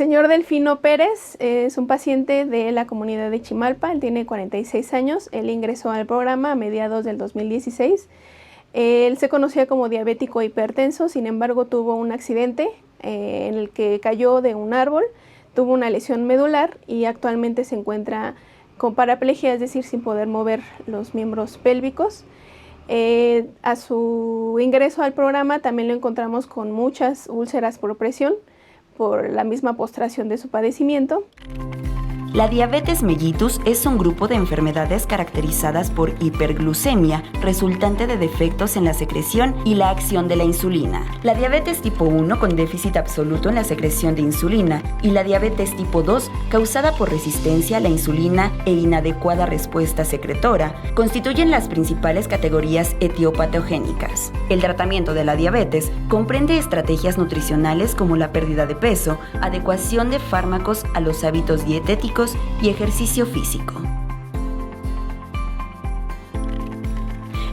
señor Delfino Pérez es un paciente de la comunidad de Chimalpa, él tiene 46 años, él ingresó al programa a mediados del 2016. Él se conocía como diabético hipertenso, sin embargo tuvo un accidente en el que cayó de un árbol, tuvo una lesión medular y actualmente se encuentra con paraplegia, es decir, sin poder mover los miembros pélvicos. A su ingreso al programa también lo encontramos con muchas úlceras por presión, por la misma postración de su padecimiento. La diabetes mellitus es un grupo de enfermedades caracterizadas por hiperglucemia resultante de defectos en la secreción y la acción de la insulina. La diabetes tipo 1 con déficit absoluto en la secreción de insulina y la diabetes tipo 2 causada por resistencia a la insulina e inadecuada respuesta secretora constituyen las principales categorías etiopatogénicas. El tratamiento de la diabetes comprende estrategias nutricionales como la pérdida de peso, adecuación de fármacos a los hábitos dietéticos y ejercicio físico.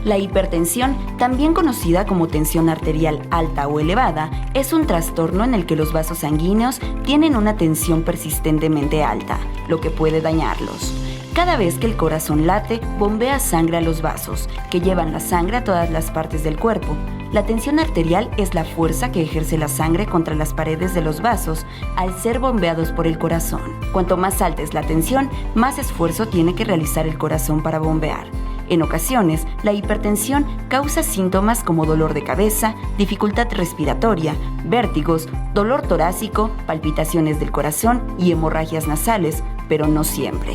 La hipertensión, también conocida como tensión arterial alta o elevada, es un trastorno en el que los vasos sanguíneos tienen una tensión persistentemente alta, lo que puede dañarlos. Cada vez que el corazón late, bombea sangre a los vasos, que llevan la sangre a todas las partes del cuerpo. La tensión arterial es la fuerza que ejerce la sangre contra las paredes de los vasos al ser bombeados por el corazón. Cuanto más alta es la tensión, más esfuerzo tiene que realizar el corazón para bombear. En ocasiones, la hipertensión causa síntomas como dolor de cabeza, dificultad respiratoria, vértigos, dolor torácico, palpitaciones del corazón y hemorragias nasales, pero no siempre.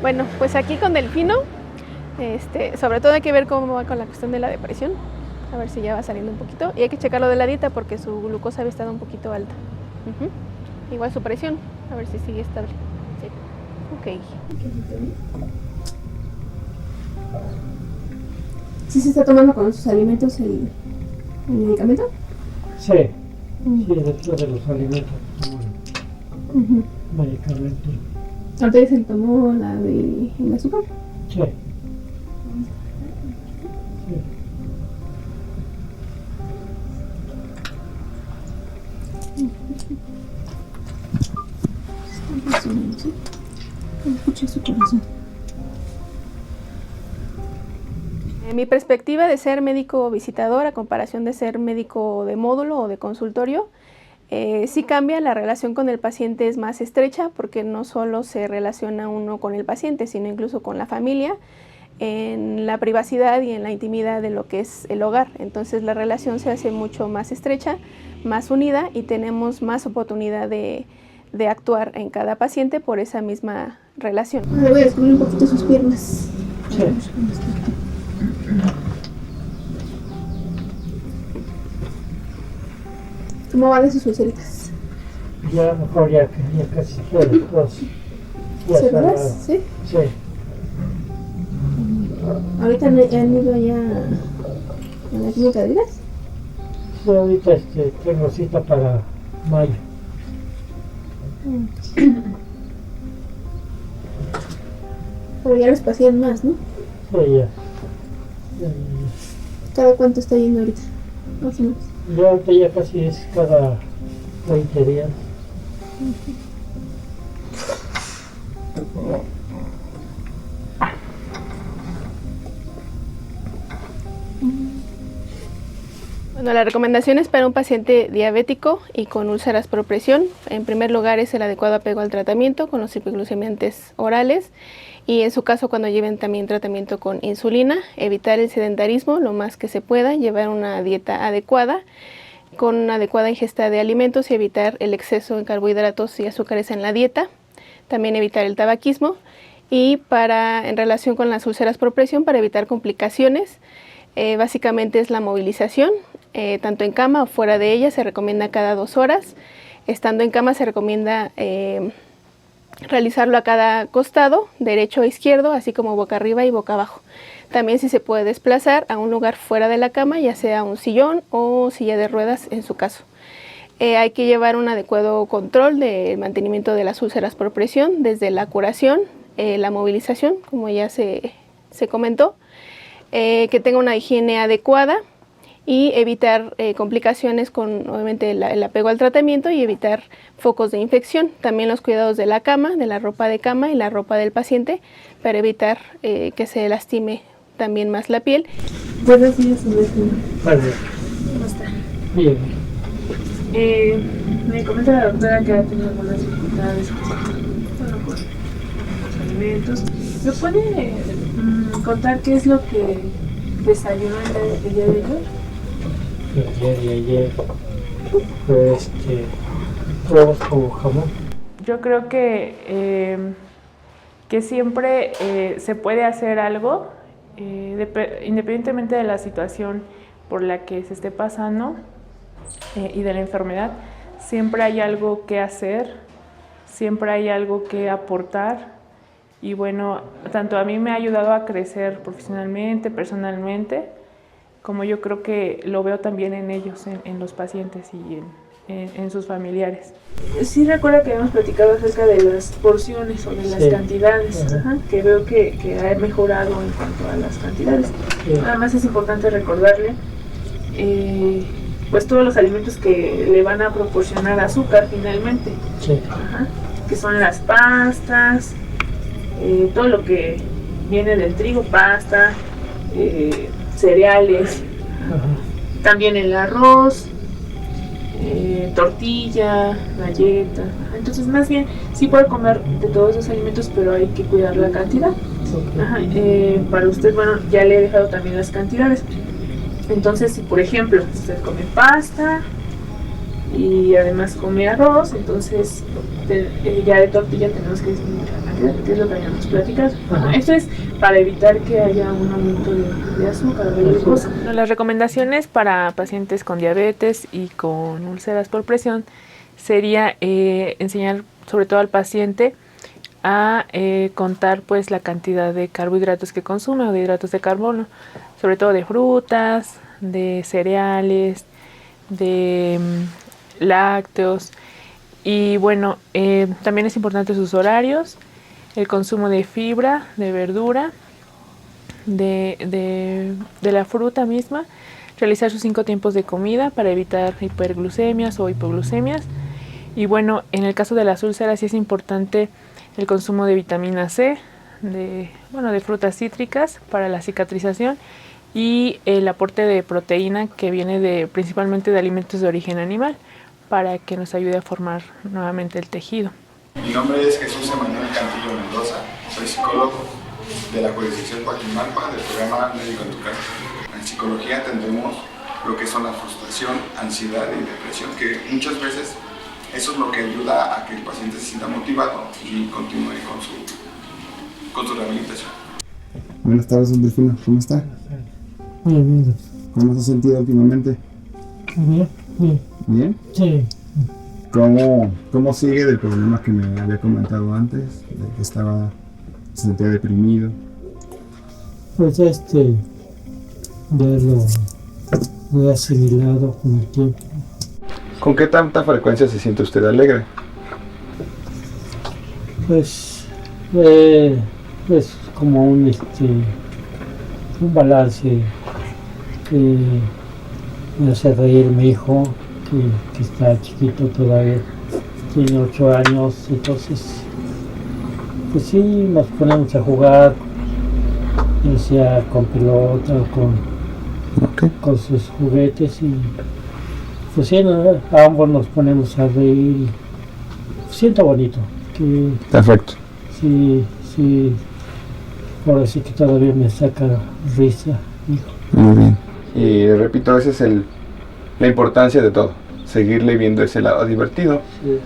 Bueno, pues aquí con Delfino, sobre todo hay que ver cómo va con la cuestión de la depresión, a ver si ya va saliendo un poquito. Y hay que checar lo de la dieta porque su glucosa había estado un poquito alta. Igual su presión, a ver si sigue estable. Sí. Ok. ¿Sí se está tomando con sus alimentos el medicamento? Sí, sí, dentro de los alimentos medicamentos. ¿Ahorita se tomó la de el azúcar? Sí. Sí. Escucha su corazón. Mi perspectiva de ser médico visitador a comparación de ser médico de módulo o de consultorio, sí cambia, la relación con el paciente es más estrecha porque no solo se relaciona uno con el paciente, sino incluso con la familia, en la privacidad y en la intimidad de lo que es el hogar. Entonces la relación se hace mucho más estrecha, más unida y tenemos más oportunidad de actuar en cada paciente por esa misma relación. Ahora voy a descubrir un poquito sus piernas. Sí. ¿Cómo van de sus ulceritas? Ya mejor, ya casi todas. ¿Cerradas? Sí. Sí. ¿Ahorita han ido ya a la clínica de Vidas? Sí, ahorita tengo cita para mayo. Pero ya los pasean más, ¿no? Sí, ya. ¿Cada cuánto está yendo ahorita? Más o menos. Ya ahorita ya casi es cada 20 días. Bueno, las recomendaciones para un paciente diabético y con úlceras por presión, en primer lugar es el adecuado apego al tratamiento con los hipoglucemiantes orales y en su caso cuando lleven también tratamiento con insulina, evitar el sedentarismo lo más que se pueda, llevar una dieta adecuada con una adecuada ingesta de alimentos y evitar el exceso en carbohidratos y azúcares en la dieta, también evitar el tabaquismo y en relación con las úlceras por presión para evitar complicaciones, básicamente es la movilización, tanto en cama o fuera de ella, se recomienda cada 2 horas. Estando en cama se recomienda realizarlo a cada costado, derecho o izquierdo, así como boca arriba y boca abajo. También si se puede desplazar a un lugar fuera de la cama, ya sea un sillón o silla de ruedas en su caso. Hay que llevar un adecuado control del mantenimiento de las úlceras por presión, desde la curación, la movilización, como ya se comentó, que tenga una higiene adecuada y evitar complicaciones con obviamente el apego al tratamiento y evitar focos de infección. También los cuidados de la cama, de la ropa de cama y la ropa del paciente para evitar que se lastime también más la piel. Buenos días, Celestino. Vale, ¿Cómo está? bien. Me comenta la doctora que ha tenido algunas dificultades con los alimentos. ¿Me puede contar qué es lo que desayunó el día de ayer? El día de ayer fue huevos con jamón. Yo creo que siempre se puede hacer algo, independientemente de la situación por la que se esté pasando y de la enfermedad, siempre hay algo que hacer, siempre hay algo que aportar. Y bueno, tanto a mí me ha ayudado a crecer profesionalmente, personalmente, como yo creo que lo veo también en ellos, en los pacientes y en sus familiares. Sí recuerda que hemos platicado acerca de las porciones o de las cantidades, que veo que ha mejorado en cuanto a las cantidades. Nada más es importante recordarle pues todos los alimentos que le van a proporcionar azúcar finalmente, que son las pastas, todo lo que viene del trigo, pasta, cereales, también el arroz, tortilla, galleta. Entonces más bien sí puede comer de todos esos alimentos, pero hay que cuidar la cantidad. Para usted, bueno, ya le he dejado también las cantidades. Entonces, si por ejemplo usted come pasta y además come arroz, entonces ya de tortilla tenemos que disminuir la cantidad, que es lo que habíamos platicado. Esto es para evitar que haya un aumento de azúcar o de glucosa. Las recomendaciones para pacientes con diabetes y con úlceras por presión sería enseñar sobre todo al paciente a contar pues la cantidad de carbohidratos que consume o de hidratos de carbono, sobre todo de frutas, de cereales, de lácteos. Y bueno, también es importante sus horarios, el consumo de fibra, de verdura, de la fruta misma, realizar sus 5 tiempos de comida para evitar hiperglucemias o hipoglucemias. Y bueno, en el caso de las úlceras sí es importante el consumo de vitamina C, de frutas cítricas para la cicatrización y el aporte de proteína que viene principalmente de alimentos de origen animal para que nos ayude a formar nuevamente el tejido. Mi nombre es Jesús Emanuel Cantillo Mendoza, soy psicólogo de la jurisdicción Coajimalpa del programa Médico en tu Casa. En psicología atendemos lo que son la frustración, ansiedad y depresión, que muchas veces eso es lo que ayuda a que el paciente se sienta motivado y continúe con su rehabilitación. Buenas tardes, don Delfino. ¿Cómo está? Bien, bien. ¿Cómo se ha sentido últimamente? Bien, bien. ¿Bien? Sí. ¿Cómo sigue del problema que me había comentado antes? De que se sentía deprimido. Pues ya lo he asimilado con el tiempo. ¿Con qué tanta frecuencia se siente usted alegre? Pues como un balance que me hace reír mi hijo, que está chiquito todavía, tiene 8 años, entonces pues sí, nos ponemos a jugar, ya sea con pelota o con sus juguetes y pues sí, a ambos nos ponemos a reír y siento bonito. Perfecto. Sí, ahora sí que todavía me saca risa, hijo. Muy bien. Y repito, esa es la importancia de todo, seguirle viendo ese lado divertido. Sí.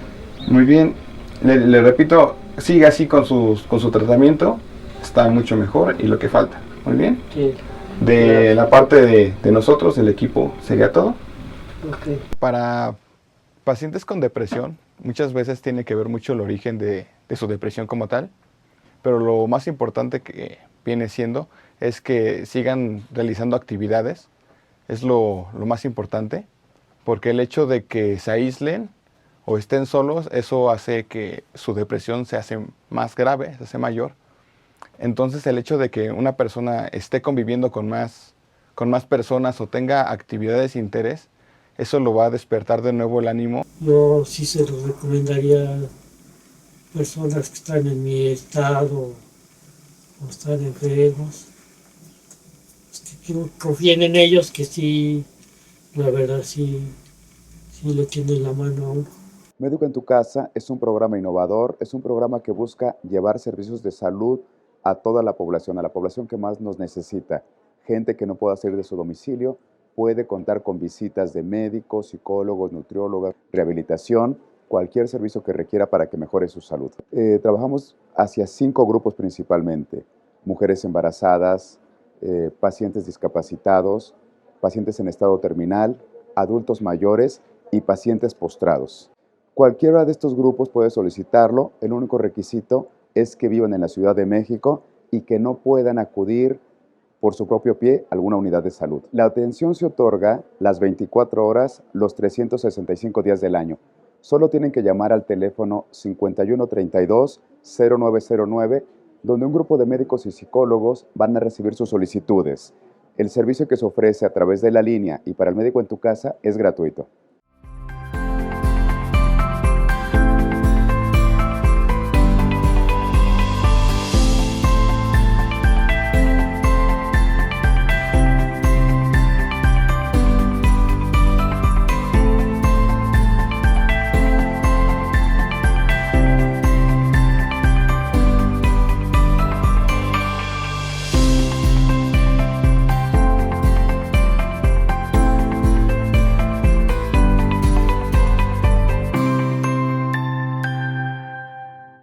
Muy bien. Le repito, sigue así con su tratamiento, está mucho mejor y lo que falta. Muy bien. Sí. De la parte de nosotros, el equipo, sería todo. Okay. Para pacientes con depresión, muchas veces tiene que ver mucho el origen de su depresión como tal, pero lo más importante que viene siendo es que sigan realizando actividades, es lo más importante, porque el hecho de que se aíslen o estén solos, eso hace que su depresión se hace más grave, se hace mayor. Entonces el hecho de que una persona esté conviviendo con más con más personas o tenga actividades de interés, eso lo va a despertar de nuevo el ánimo. Yo sí se lo recomendaría a personas que están en mi estado o están enfermos, pues que confíen en ellos, que sí, la verdad sí le tienen la mano a uno. Médico en tu Casa es un programa innovador, es un programa que busca llevar servicios de salud a toda la población que más nos necesita. Gente que no pueda salir de su domicilio puede contar con visitas de médicos, psicólogos, nutriólogos, rehabilitación, cualquier servicio que requiera para que mejore su salud. Trabajamos hacia 5 grupos principalmente: mujeres embarazadas, pacientes discapacitados, pacientes en estado terminal, adultos mayores y pacientes postrados. Cualquiera de estos grupos puede solicitarlo. El único requisito es que vivan en la Ciudad de México y que no puedan acudir por su propio pie a alguna unidad de salud. La atención se otorga las 24 horas, los 365 días del año. Solo tienen que llamar al teléfono 5132-0909, donde un grupo de médicos y psicólogos van a recibir sus solicitudes. El servicio que se ofrece a través de la línea y para el Médico en tu Casa es gratuito.